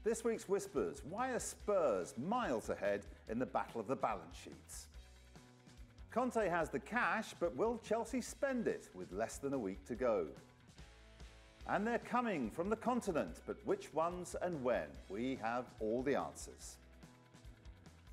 This week's Whispers, why are Spurs miles ahead in the battle of the balance sheets? Conte has the cash, but will Chelsea spend it with less than a week to go? And they're coming from the continent, but which ones and when? We have all the answers.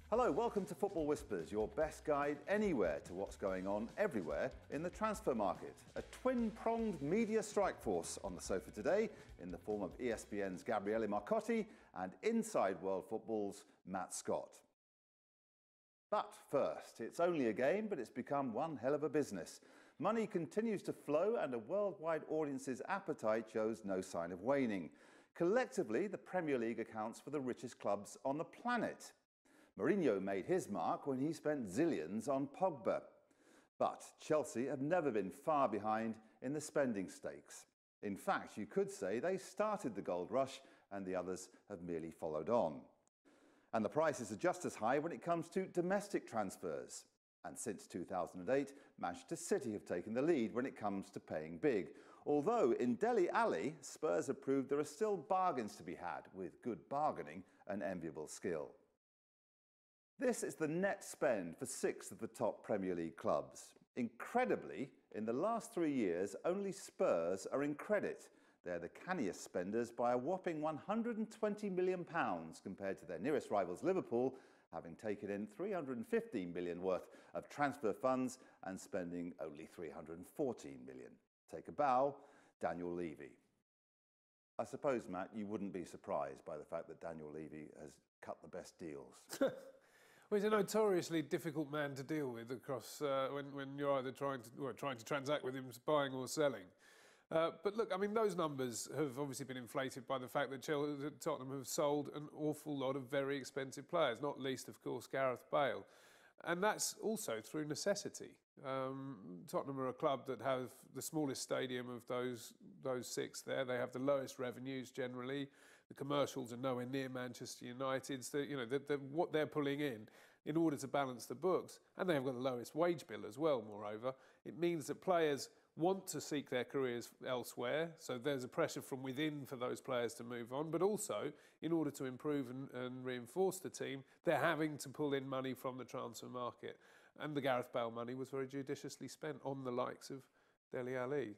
Hello, welcome to Football Whispers, your best guide anywhere to what's going on everywhere in the transfer market. A twin-pronged media strike force on the sofa today in the form of ESPN's Gabriele Marcotti and Inside World Football's Matt Scott. But first, it's only a game, but it's become one hell of a business. Money continues to flow and a worldwide audience's appetite shows no sign of waning. Collectively, the Premier League accounts for the richest clubs on the planet. Mourinho made his mark when he spent zillions on Pogba. But Chelsea have never been far behind in the spending stakes. In fact, you could say they started the gold rush and the others have merely followed on. And the prices are just as high when it comes to domestic transfers. And since 2008, Manchester City have taken the lead when it comes to paying big. Although in Dele Alli, Spurs have proved there are still bargains to be had with good bargaining and enviable skill. This is the net spend for 6 of the top Premier League clubs. Incredibly, in the last 3 years, only Spurs are in credit. They're the canniest spenders by a whopping £120 million compared to their nearest rivals Liverpool, having taken in £315 million worth of transfer funds and spending only £314 million. Take a bow, Daniel Levy. I suppose, Matt, you wouldn't be surprised by the fact that Daniel Levy has cut the best deals. Well, he's a notoriously difficult man to deal with across when you're either trying to transact with him, buying or selling. But look, I mean, those numbers have obviously been inflated by the fact that Tottenham have sold an awful lot of very expensive players, not least, of course, Gareth Bale. And that's also through necessity. Tottenham are a club that have the smallest stadium of those 6 there. They have the lowest revenues generally. The commercials are nowhere near Manchester United's. What they're pulling in order to balance the books, and they have got the lowest wage bill as well, moreover. It means that players want to seek their careers elsewhere, so there's a pressure from within for those players to move on, but also, in order to improve and reinforce the team, they're having to pull in money from the transfer market. And the Gareth Bale money was very judiciously spent on the likes of Dele Alli.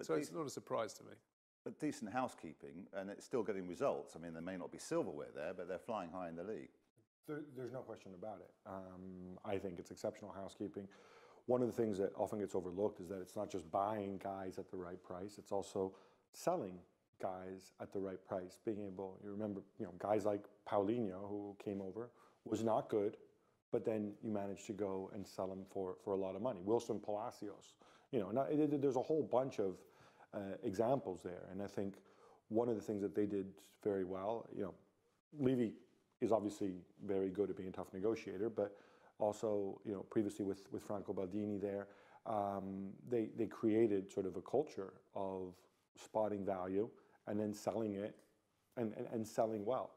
So it's not a surprise to me. But decent housekeeping, and it's still getting results. I mean, there may not be silverware there, but they're flying high in the league. There's no question about it. I think it's exceptional housekeeping. One of the things that often gets overlooked is that it's not just buying guys at the right price, it's also selling guys at the right price. Being able, you remember, guys like Paulinho, who came over, was not good, but then you managed to go and sell him for a lot of money. Wilson Palacios, there's a whole bunch of examples there. And I think one of the things that they did very well, Levy is obviously very good at being a tough negotiator, but also, previously with Franco Baldini there, they created sort of a culture of spotting value and then selling it and selling well.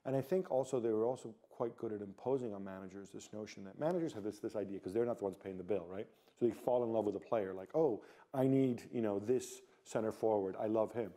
And I think also they were also quite good at imposing on managers this notion that managers have this idea, because they're not the ones paying the bill, right? So they fall in love with a player, like, oh, I need, this center forward, I love him.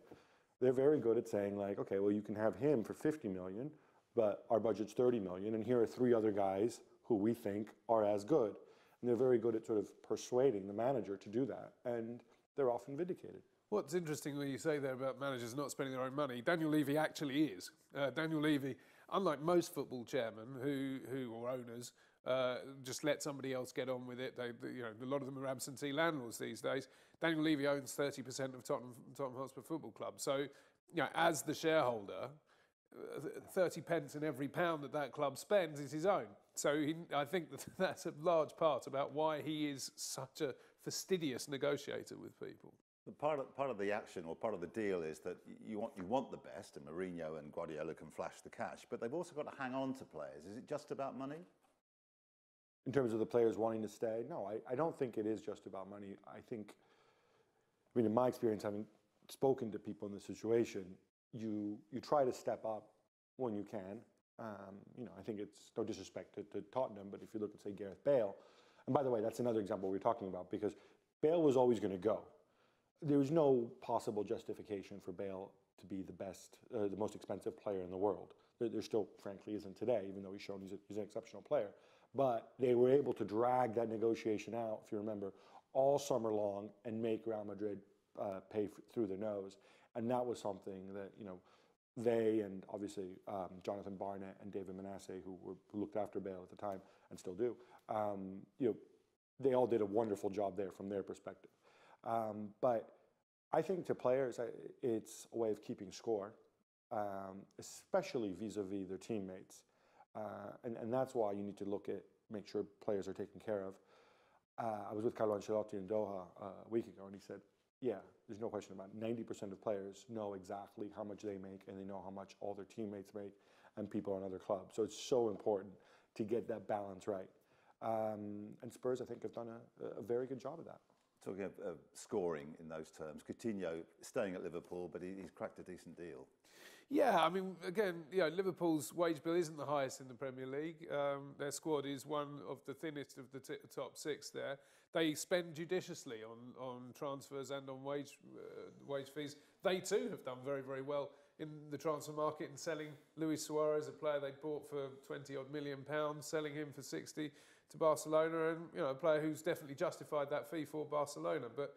They're very good at saying, like, okay, well, you can have him for 50 million, but our budget's 30 million, and here are 3 other guys who we think are as good. And they're very good at sort of persuading the manager to do that, and they're often vindicated. What's interesting when you say there about managers not spending their own money, Daniel Levy actually is. Daniel Levy, unlike most football chairmen or owners, just let somebody else get on with it. A lot of them are absentee landlords these days. Daniel Levy owns 30% of Tottenham Hotspur Football Club. So, as the shareholder, 30 pence in every pound that club spends is his own. So I think that's a large part about why he is such a fastidious negotiator with people. Part of the action, or part of the deal, is that you want the best, and Mourinho and Guardiola can flash the cash, but they've also got to hang on to players. Is it just about money? In terms of the players wanting to stay, no, I don't think it is just about money. In my experience, having spoken to people in this situation, you try to step up when you can. I think it's no disrespect to Tottenham, but if you look at, say, Gareth Bale, and by the way, that's another example we were talking about, because Bale was always going to go. There was no possible justification for Bale to be the best, the most expensive player in the world. There still, frankly, isn't today, even though he's shown he's an exceptional player. But they were able to drag that negotiation out, if you remember, all summer long and make Real Madrid pay through their nose. And that was something that, they and obviously Jonathan Barnett and David Manasseh, who looked after Bale at the time and still do, they all did a wonderful job there from their perspective. But I think to players, it's a way of keeping score, especially vis-a-vis their teammates. And that's why you need to make sure players are taken care of. I was with Carlo Ancelotti in Doha a week ago, and he said, yeah, there's no question about it. 90% of players know exactly how much they make, and they know how much all their teammates make and people on other clubs. So it's so important to get that balance right. And Spurs, I think, have done a very good job of that. Talking of scoring in those terms, Coutinho staying at Liverpool, but he's cracked a decent deal. Yeah, I mean, again, Liverpool's wage bill isn't the highest in the Premier League. Their squad is one of the thinnest of the top six there. They spend judiciously on transfers and on wage fees. They too have done very, very well in the transfer market in selling Luis Suarez, a player they bought for £20-odd million, selling him for 60 to Barcelona, and a player who's definitely justified that fee for Barcelona. But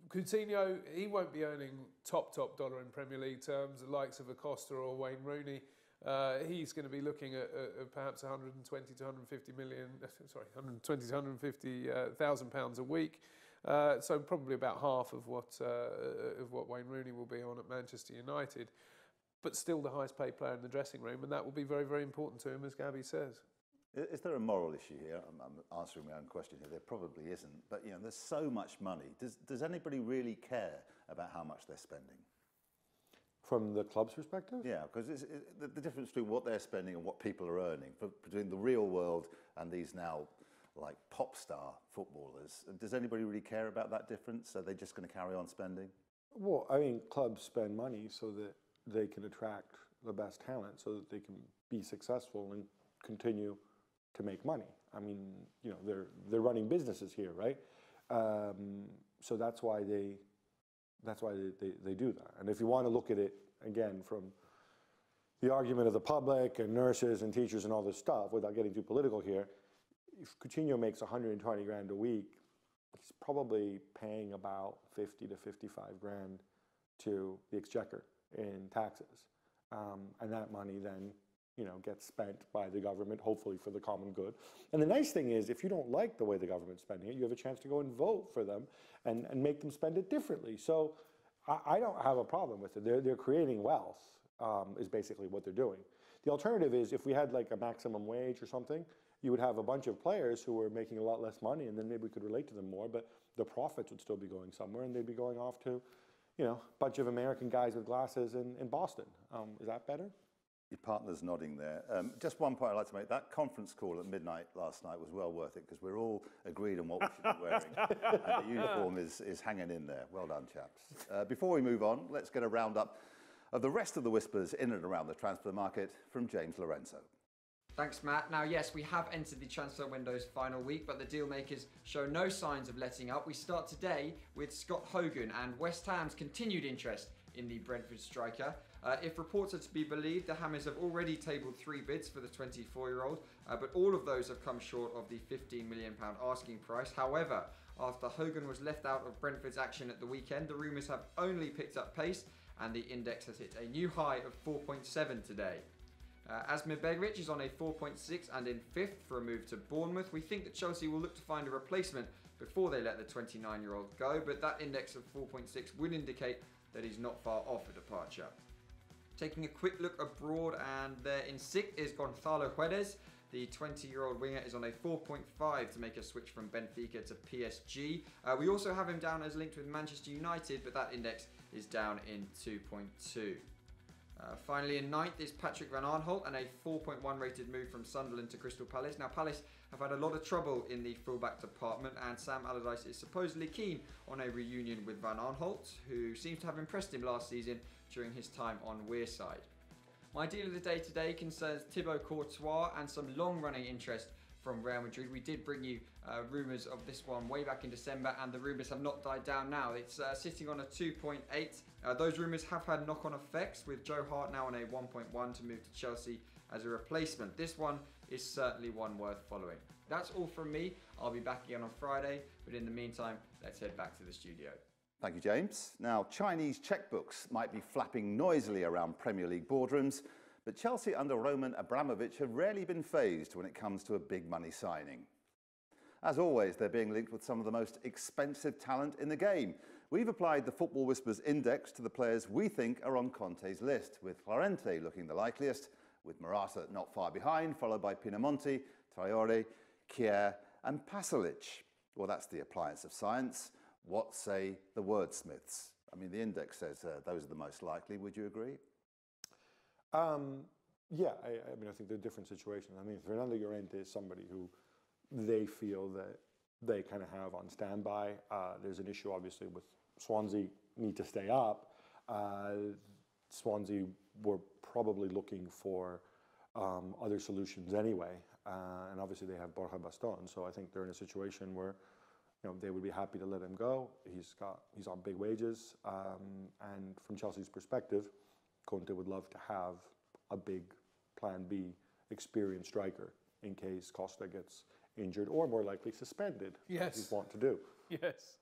Coutinho, he won't be earning top dollar in Premier League terms, the likes of a Costa or Wayne Rooney. He's going to be looking at perhaps 120 to 150 million, sorry, 120 to 150,000 pounds a week. So probably about half of what Wayne Rooney will be on at Manchester United, but still the highest paid player in the dressing room, and that will be very, very important to him, as Gabby says. Is there a moral issue here? I'm answering my own question here. There probably isn't. But there's so much money. Does anybody really care about how much they're spending? From the club's perspective? Yeah, because the difference between what they're spending and what people are earning, between the real world and these now like pop star footballers, does anybody really care about that difference? Are they just going to carry on spending? Well, I mean, clubs spend money so that they can attract the best talent, so that they can be successful and continue to make money. I mean, they're running businesses here, right? So that's why they do that. And if you want to look at it again from the argument of the public and nurses and teachers and all this stuff, without getting too political here, if Coutinho makes 120 grand a week, he's probably paying about 50 to 55 grand to the exchequer in taxes, and that money then gets spent by the government, hopefully for the common good. And the nice thing is, if you don't like the way the government's spending it, you have a chance to go and vote for them and make them spend it differently. So I don't have a problem with it. They're creating wealth, is basically what they're doing. The alternative is, if we had like a maximum wage or something, you would have a bunch of players who were making a lot less money, and then maybe we could relate to them more, but the profits would still be going somewhere, and they'd be going off to, a bunch of American guys with glasses in Boston. Is that better? Your partner's nodding there. Just one point I'd like to make. That conference call at midnight last night was well worth it, because we're all agreed on what we should be wearing. And the uniform is hanging in there. Well done, chaps. Before we move on, let's get a roundup of the rest of the whispers in and around the transfer market from James Lorenzo. Thanks, Matt. Now, yes, we have entered the transfer window's final week, but the deal makers show no signs of letting up. We start today with Scott Hogan and West Ham's continued interest in the Brentford striker. If reports are to be believed, the Hammers have already tabled 3 bids for the 24-year-old, but all of those have come short of the £15 million asking price. However, after Hogan was left out of Brentford's action at the weekend, the rumours have only picked up pace, and the index has hit a new high of 4.7 today. Asmir Begovic is on a 4.6 and in 5th for a move to Bournemouth. We think that Chelsea will look to find a replacement before they let the 29-year-old go, but that index of 4.6 would indicate that he's not far off a departure. Taking a quick look abroad, and there in 6th is Gonzalo Guedes. The 20-year-old winger is on a 4.5 to make a switch from Benfica to PSG. We also have him down as linked with Manchester United, but that index is down in 2.2. Finally, in 9th is Patrick Van Aanholt, and a 4.1 rated move from Sunderland to Crystal Palace. Now, Palace have had a lot of trouble in the fullback department, and Sam Allardyce is supposedly keen on a reunion with Van Aanholt, who seems to have impressed him last season during his time on Wearside. My deal of the day today concerns Thibaut Courtois and some long-running interest from Real Madrid. We did bring you rumours of this one way back in December, and the rumours have not died down now. It's sitting on a 2.8. Those rumours have had knock-on effects, with Joe Hart now on a 1.1 to move to Chelsea as a replacement. This one is certainly one worth following. That's all from me. I'll be back again on Friday, but in the meantime, let's head back to the studio. Thank you, James. Now, Chinese checkbooks might be flapping noisily around Premier League boardrooms, but Chelsea under Roman Abramovich have rarely been fazed when it comes to a big money signing. As always, they're being linked with some of the most expensive talent in the game. We've applied the Football Whispers index to the players we think are on Conte's list, with Llorente looking the likeliest, with Morata not far behind, followed by Pinamonti, Traore, Kier and Pasalic. Well, that's the appliance of science. What say the wordsmiths? I mean, the index says those are the most likely. Would you agree? Yeah, I mean, I think they're different situations. I mean, Fernando Llorente is somebody who they feel that they kind of have on standby. There's an issue, obviously, with Swansea need to stay up. Swansea were probably looking for other solutions anyway, and obviously they have Borja Baston. So I think they're in a situation where, you know, they would be happy to let him go. He's on big wages, and from Chelsea's perspective, Conte would love to have a big Plan B experienced striker in case Costa gets injured or more likely suspended. Yes, as he's want to do. Yes.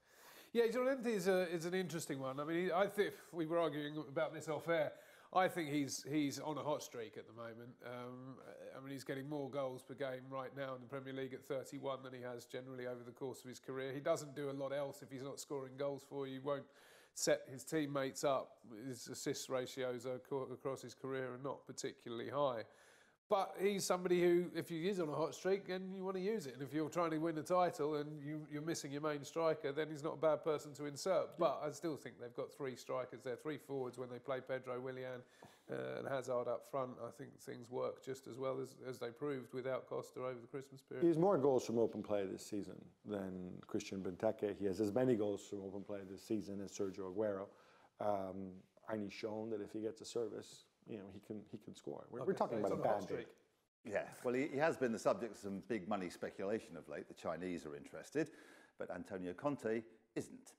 Yeah, Llorente is an interesting one. I mean, I think we were arguing about this off air. I think he's on a hot streak at the moment. I mean, he's getting more goals per game right now in the Premier League at 31 than he has generally over the course of his career. He doesn't do a lot else if he's not scoring goals for you. He won't set his teammates up. His assist ratios across his career are not particularly high. But he's somebody who, if he is on a hot streak, then you want to use it. And if you're trying to win a title and you're missing your main striker, then he's not a bad person to insert. But I still think they've got three strikers there, three forwards when they play Pedro, Willian and Hazard up front. I think things work just as well as they proved without Costa over the Christmas period. He has more goals from open play this season than Christian Benteke. He has as many goals from open play this season as Sergio Aguero. And he's shown that if he gets a service, you know, he can score. We're talking about a Band-Aid. Yeah, well, he has been the subject of some big money speculation of late. The Chinese are interested, but Antonio Conte isn't.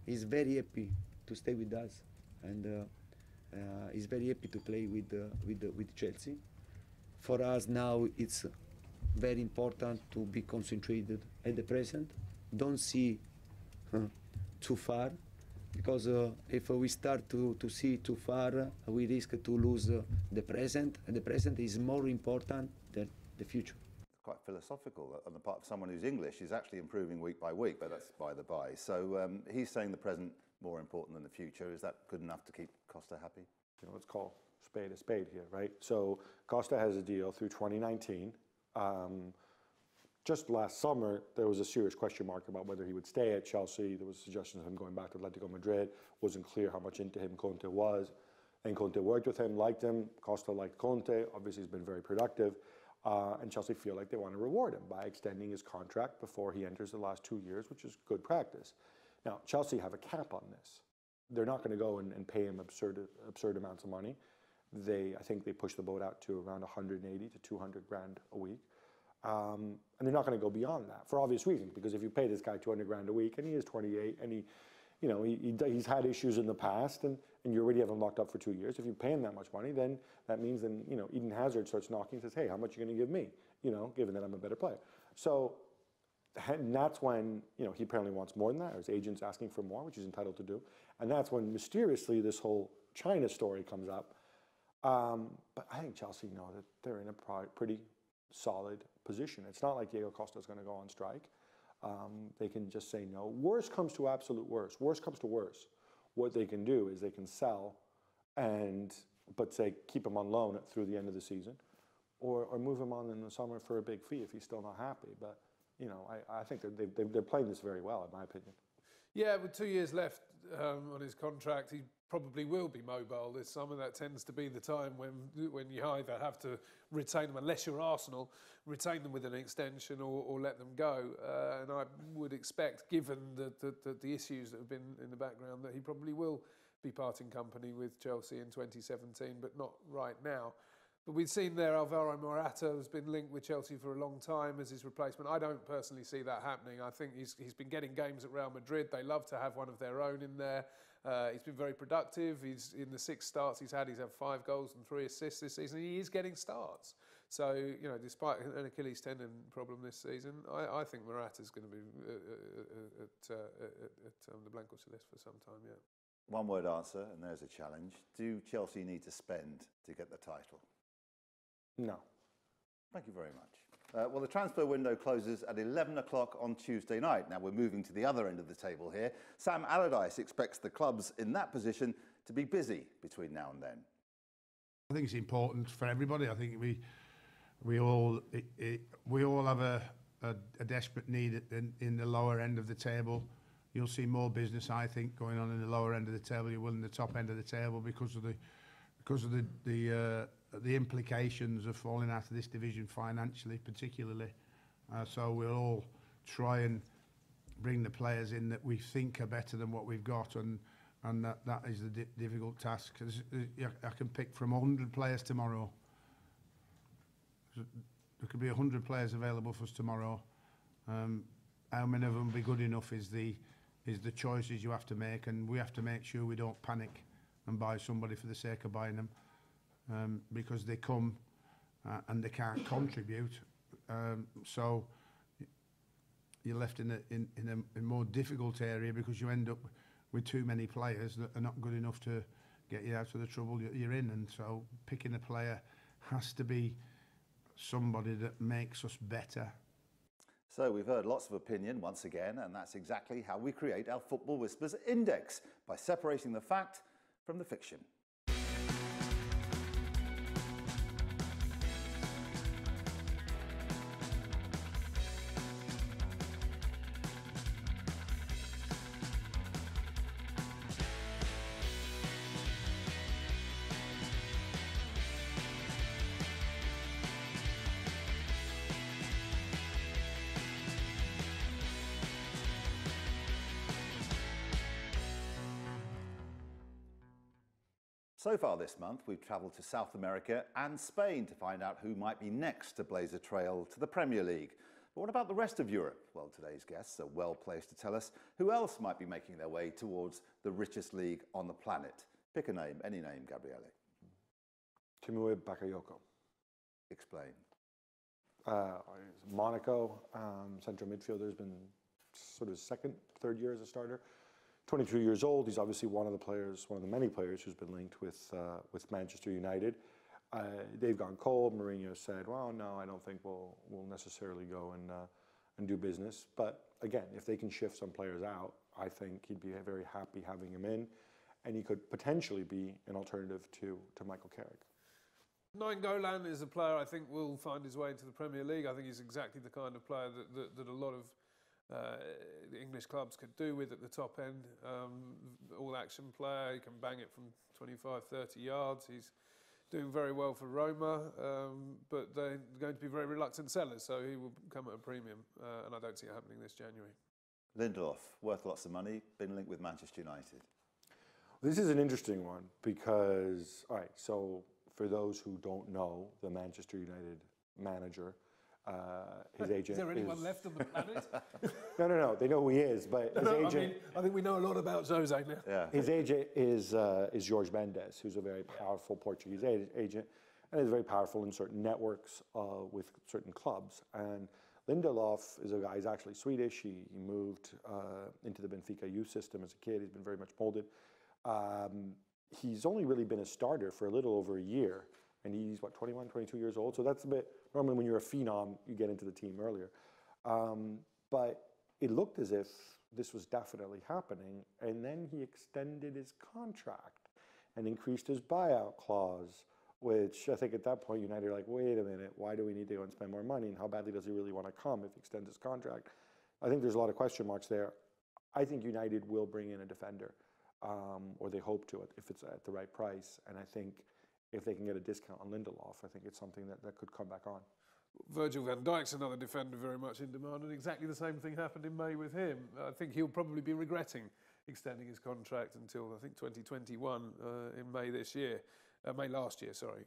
He's very happy to stay with us, and he's very happy to play with Chelsea. For us now, it's very important to be concentrated at the present. Don't see too far. Because if we start to see too far, we risk to lose the present, and the present is more important than the future. It's quite philosophical on the part of someone who's English. He's actually improving week by week, but that's by the by. So he's saying the present more important than the future. Is that good enough to keep Costa happy? You know, let's call spade a spade here, right? So Costa has a deal through 2019. Just last summer, there was a serious question mark about whether he would stay at Chelsea. There was suggestions of him going back to Atletico Madrid. Wasn't clear how much into him Conte was. And Conte worked with him, liked him. Costa liked Conte. Obviously, he's been very productive. And Chelsea feel like they want to reward him by extending his contract before he enters the last 2 years, which is good practice. Now, Chelsea have a cap on this. They're not going to go and pay him absurd amounts of money. I think they push the boat out to around 180 to 200 grand a week. And they're not going to go beyond that for obvious reasons, because if you pay this guy 200 grand a week and he is 28 and he's had issues in the past and you already have him locked up for 2 years, if you pay him that much money, then that means Eden Hazard starts knocking and says, hey, how much are you going to give me? Given that I'm a better player. So, and that's when, he apparently wants more than that, or his agent's asking for more, which he's entitled to do. And that's when mysteriously this whole China story comes up. But I think Chelsea know that they're in a pretty solid position. It's not like Diego Costa is going to go on strike. They can just say no. Worst comes to absolute worst. Worst comes to worst. What they can do is they can sell but say keep him on loan through the end of the season, or move him on in the summer for a big fee if he's still not happy. But I think they're playing this very well, in my opinion. Yeah, with 2 years left on his contract, he probably will be mobile this summer. That tends to be the time when you either have to retain them, unless you're Arsenal, retain them with an extension or let them go. And I would expect, given the issues that have been in the background, that he probably will be parting company with Chelsea in 2017, but not right now. But we've seen there Alvaro Morata has been linked with Chelsea for a long time as his replacement. I don't personally see that happening. I think he's been getting games at Real Madrid. They love to have one of their own in there. He's been very productive. He's in the 6 starts he's had 5 goals and 3 assists this season. He is getting starts. So, you know, despite an Achilles tendon problem this season, I think Morata's going to be at the Blanco Celeste for some time yet. One word answer, and there's a challenge. Do Chelsea need to spend to get the title? No. Thank you very much. Well, the transfer window closes at 11 o'clock on Tuesday night. Now we're moving to the other end of the table here. Sam Allardyce expects the clubs in that position to be busy between now and then. I think it's important for everybody. I think we all have a desperate need in the lower end of the table. You'll see more business, I think, going on in the lower end of the table. You will in the top end of the table because of the implications of falling out of this division financially, particularly. So we'll all try and bring the players in that we think are better than what we've got, and that is the difficult task. I can pick from 100 players tomorrow. There could be 100 players available for us tomorrow. How many of them will be good enough is the choices you have to make, and we have to make sure we don't panic and buy somebody for the sake of buying them. Because they come and they can't contribute, so you're left in a more difficult area because you end up with too many players that are not good enough to get you out of the trouble you're in. And so picking a player has to be somebody that makes us better. So we've heard lots of opinion once again, and that's exactly how we create our Football Whispers Index, by separating the fact from the fiction. So far this month, we've travelled to South America and Spain to find out who might be next to blaze a trail to the Premier League. But what about the rest of Europe? Well, today's guests are well placed to tell us who else might be making their way towards the richest league on the planet. Pick a name, any name, Gabriele. Timur Bakayoko. Explain. Monaco, central midfielder, has been sort of second, third year as a starter. 22 years old. He's obviously one of the many players who's been linked with Manchester United. They've gone cold. Mourinho said, "Well, no, I don't think we'll necessarily go and do business." But again, if they can shift some players out, I think he'd be very happy having him in, and he could potentially be an alternative to Michael Carrick. Nainggolan is a player I think will find his way into the Premier League. I think he's exactly the kind of player that a lot of the English clubs could do with at the top end. All-action player, he can bang it from 25, 30 yards. He's doing very well for Roma, but they're going to be very reluctant sellers, so he will come at a premium, and I don't see it happening this January. Lindelof, worth lots of money, been linked with Manchester United. This is an interesting one because, all right, so for those who don't know, the Manchester United manager, his agent. Is there anyone left on the planet? No. They know who he is, but his agent. I think we know a lot about Jose now. Yeah. His agent is Jorge Mendes, who's a very powerful Portuguese agent, and is very powerful in certain networks with certain clubs. And Lindelof is a guy. He's actually Swedish. He moved into the Benfica youth system as a kid. He's been very much molded. He's only really been a starter for a little over a year. And he's, 21, 22 years old? So that's a bit, normally when you're a phenom, you get into the team earlier. But it looked as if this was definitely happening. And then he extended his contract and increased his buyout clause, which I think at that point United are like, wait a minute, why do we need to go and spend more money? And how badly does he really want to come if he extends his contract? I think there's a lot of question marks there. I think United will bring in a defender, or they hope to, if it's at the right price. And I think if they can get a discount on Lindelof, I think it's something that could come back on. Virgil van Dijk's another defender very much in demand, and exactly the same thing happened in May with him. I think he'll probably be regretting extending his contract until, I think, 2021 in May this year. May last year, sorry.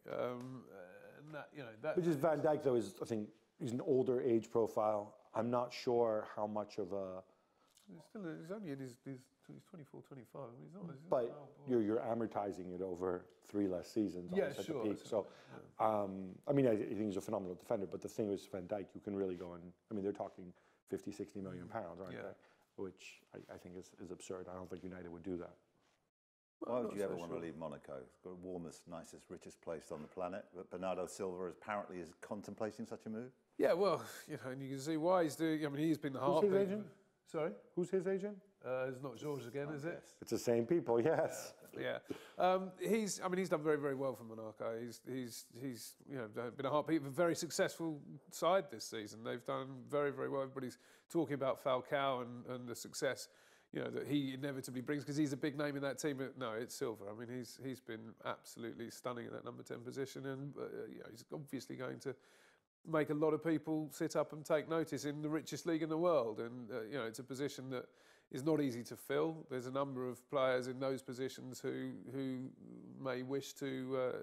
Which is Van Dijk, though, I think he's an older age profile. I'm not sure how much of a... He's only in his 24, 25. I mean, he's not, but you're amortizing it over 3 less seasons at the peak. So, I mean, I think he's a phenomenal defender. But the thing with Van Dijk, you can really go and... I mean, they're talking 50, 60 million pounds, aren't they? Which I think is absurd. I don't think United would do that. Why would you ever want to leave Monaco? It's got the warmest, nicest, richest place on the planet. But Bernardo Silva apparently is contemplating such a move. Yeah, well, and you can see why he's doing. I mean, he's been the heartbeat. Who's his agent? Sorry? Who's his agent? It's not Georges again, is it? It's the same people, yes. Yeah. He's done very, very well for Monaco. He's been a heartbeat of a very successful side this season. They've done very, very well. Everybody's talking about Falcao and the success, that he inevitably brings because he's a big name in that team. But no, it's Silva. I mean, he's been absolutely stunning at that number 10 position, and he's obviously going to make a lot of people sit up and take notice in the richest league in the world. And it's a position that is not easy to fill. There's a number of players in those positions who may wish to,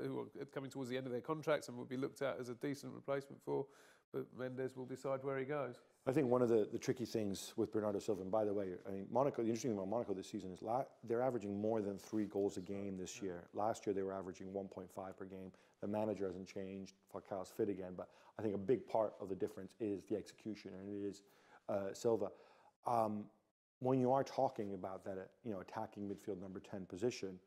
who are coming towards the end of their contracts and will be looked at as a decent replacement for, but Mendes will decide where he goes. I think one of the tricky things with Bernardo Silva, and by the way, I mean, Monaco, the interesting thing about Monaco this season is they're averaging more than 3 goals a game this year. Last year they were averaging 1.5 per game. The manager hasn't changed. Falcao's fit again, but I think a big part of the difference is the execution, and it is Silva. When you are talking about that, attacking midfield number 10 position,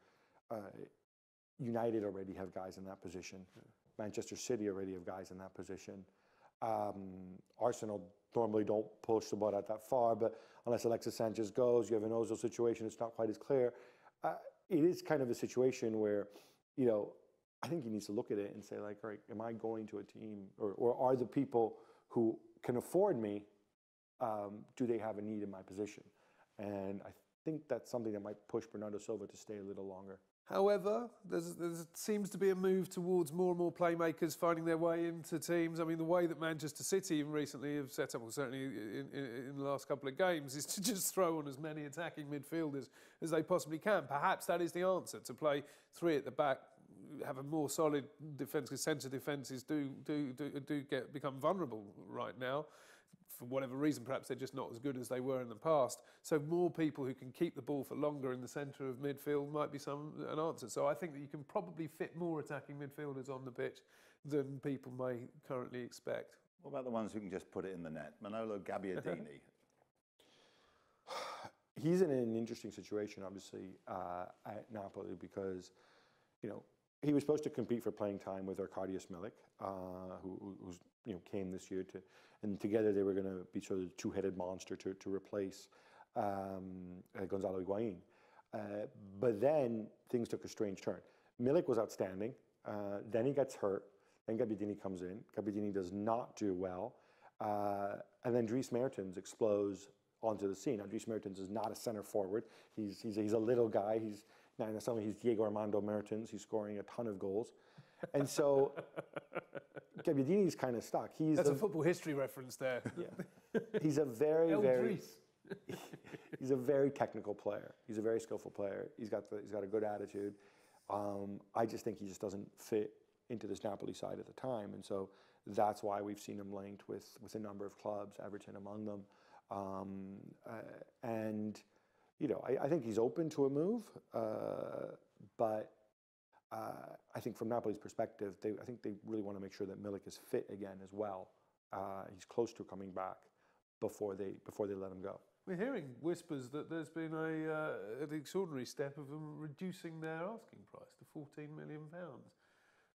United already have guys in that position. Manchester City already have guys in that position. Arsenal normally don't push the ball out that far, but unless Alexis Sanchez goes, you have an Ozil situation, it's not quite as clear. It is kind of a situation where, I think he needs to look at it and say, like, all right, am I going to a team, or are the people who can afford me, do they have a need in my position? And I think that's something that might push Bernardo Silva to stay a little longer. However, there seems to be a move towards more and more playmakers finding their way into teams. I mean, the way that Manchester City even recently have set up, or certainly in the last couple of games, is to just throw on as many attacking midfielders as they possibly can. Perhaps that is the answer, to play 3 at the back, have a more solid defence, because centre defences do become vulnerable right now. For whatever reason, perhaps they're just not as good as they were in the past. So more people who can keep the ball for longer in the centre of midfield might be an answer. So I think that you can probably fit more attacking midfielders on the pitch than people may currently expect. What about the ones who can just put it in the net? Manolo Gabriele. He's in an interesting situation, obviously, at Napoli because, he was supposed to compete for playing time with Arkadiusz Milik, who's came this year and together they were going to be sort of the two-headed monster to replace Gonzalo Higuain. But then things took a strange turn. Milik was outstanding. Then he gets hurt. Then Gabbiadini comes in. Gabbiadini does not do well. And then Dries Mertens explodes onto the scene. Now, Dries Mertens is not a center forward. He's a little guy. He's Diego Armando Mertens. He's scoring a ton of goals. And so Gabbiadini's kind of stuck. That's a football history reference there. Yeah. He's a he's a very technical player. He's a very skillful player. He's got a good attitude. I just think he just doesn't fit into this Napoli side at the time. And so that's why we've seen him linked with a number of clubs, Everton among them. I think he's open to a move, but I think from Napoli's perspective, I think they really want to make sure that Milik is fit again as well. He's close to coming back before they let him go. We're hearing whispers that there's been an extraordinary step of them reducing their asking price to £14 million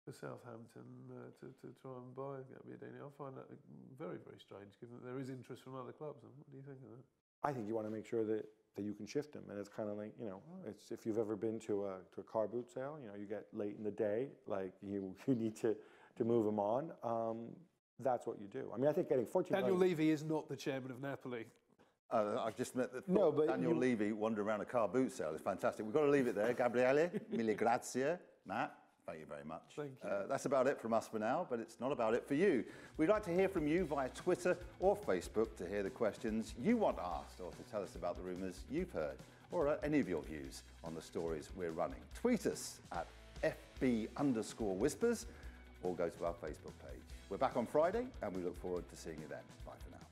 for Southampton to try and buy Gabriele. I find that very, very strange, given that there is interest from other clubs. What do you think of that? I think you want to make sure that you can shift him, and it's kind of like it's if you've ever been to a car boot sale, you get late in the day, like you need to move him on. That's what you do. I mean, I think getting 14. Daniel Levy is not the chairman of Napoli. I just met Daniel Levy wandering around a car boot sale. It's fantastic. We've got to leave it there. Gabriele, mille grazie. Matt, thank you very much. Thank you. That's about it from us for now, but it's not about it for you. We'd like to hear from you via Twitter or Facebook to hear the questions you want asked, or to tell us about the rumours you've heard, or any of your views on the stories we're running. Tweet us at FB_whispers, or go to our Facebook page. We're back on Friday, and we look forward to seeing you then. Bye for now.